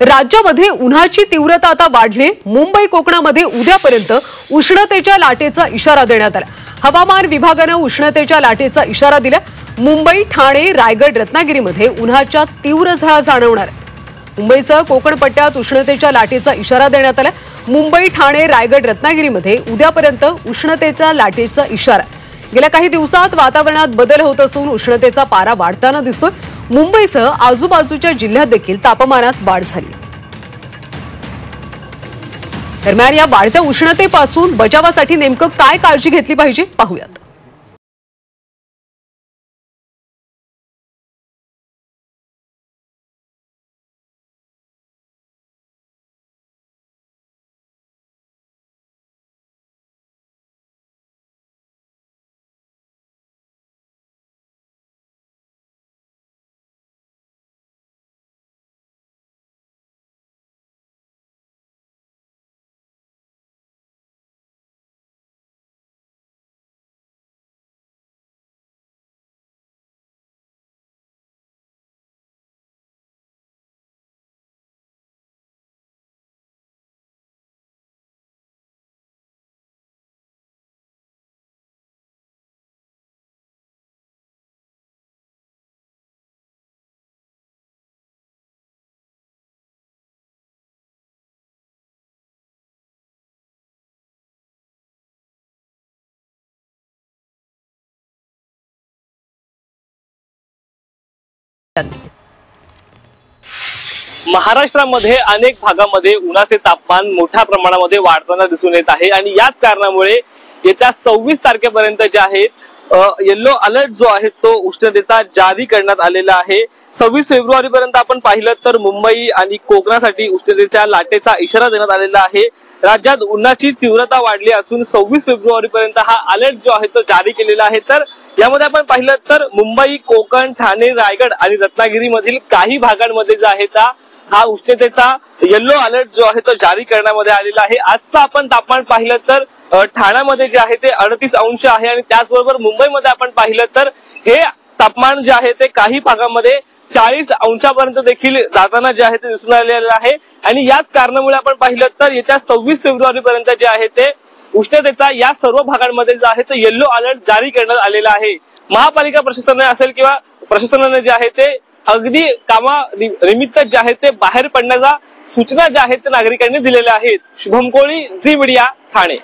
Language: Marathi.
राज्यामध्ये उन्हाची तीव्रता आता वाढली। मुंबई कोकणामध्ये उद्यापर्यंत उष्णतेच्या लाटेचा इशारा देण्यात आला। हवामान विभागाने उष्णतेच्या लाटेचा इशारा दिला। मुंबई, ठाणे, रायगड, रत्नागिरीमध्ये उन्हाच्या तीव्र झळा जाणवणार आहेत। मुंबईसह कोकण पट्ट्यात उष्णतेच्या लाटेचा इशारा देण्यात आला। मुंबई, ठाणे, रायगड, रत्नागिरीमध्ये उद्यापर्यंत उष्णतेच्या लाटेचा इशारा। गेल्या काही दिवसात वातावरणात बदल होत असून उष्णतेचा पारा वाढताना दिसतोय। मुंबईसह आजूबाजूच्या जिल्ह्यात देखील तापमानात वाढ झाली। दरम्यान या वाढत्या उष्णतेपासून बचावासाठी नेमकं काय काळजी घेतली पाहिजे पाहूयात। महाराष्ट्रामध्ये अनेक भागामध्ये उन्हाचे तापमान मोठ्या प्रमाणामध्ये वाढताना दिसून येत आहे आणि याच कारणामुळे येत्या 26 तारखेपर्यंत जे आहेत येलो अलर्ट जो आहे तो उष्णतेचा जारी करण्यात आलेला आहे। 26 फेब्रुवारी पर्यंत आपण पाहिलं तर मुंबई आणि कोकणासाठी उष्णतेच्या लाटेचा इशारा देण्यात आलेला आहे। राज्यात उन्हाची तीव्रता वाढली असून 26 फेब्रुवारी पर्यंत हा अलर्ट जो आहे तो जारी केलेला आहे। तर यामध्ये आपण पाहिलं तर मुंबई, कोकण, ठाणे, रायगड आणि रत्नागिरी मधील काही भागांमध्ये जे आहे हा उष्णतेचा येलो अलर्ट जो आहे तो जारी करण्यामध्ये आलेला आहे। आजचं आपण तापमान पाहिलं तर ठाण्यामध्ये जे आहे ते 38 अंश आहे आणि त्याचबरोबर मुंबईमध्ये आपण पाहिलं तर हे तापमान जे आहे ते काही भागांमध्ये 40 अंशापर्यंत देखील जाताना जे आहे ते दिसून आलेलं आहे। आणि याच कारणामुळे आपण पाहिलं तर येत्या 26 फेब्रुवारी पर्यंत जे आहे ते उष्णतेचा या सर्व भागांमध्ये जे आहे ते येलो अलर्ट जारी करण्यात आलेला आहे। महापालिका प्रशासनाने असेल किंवा प्रशासनाने जे आहे ते अगदी कामानिमित्त जे आहे ते बाहेर पडण्याच्या सूचना ज्या आहेत ते नागरिकांनी दिलेल्या आहेत। शुभम कोळी, झी मीडिया, ठाणे।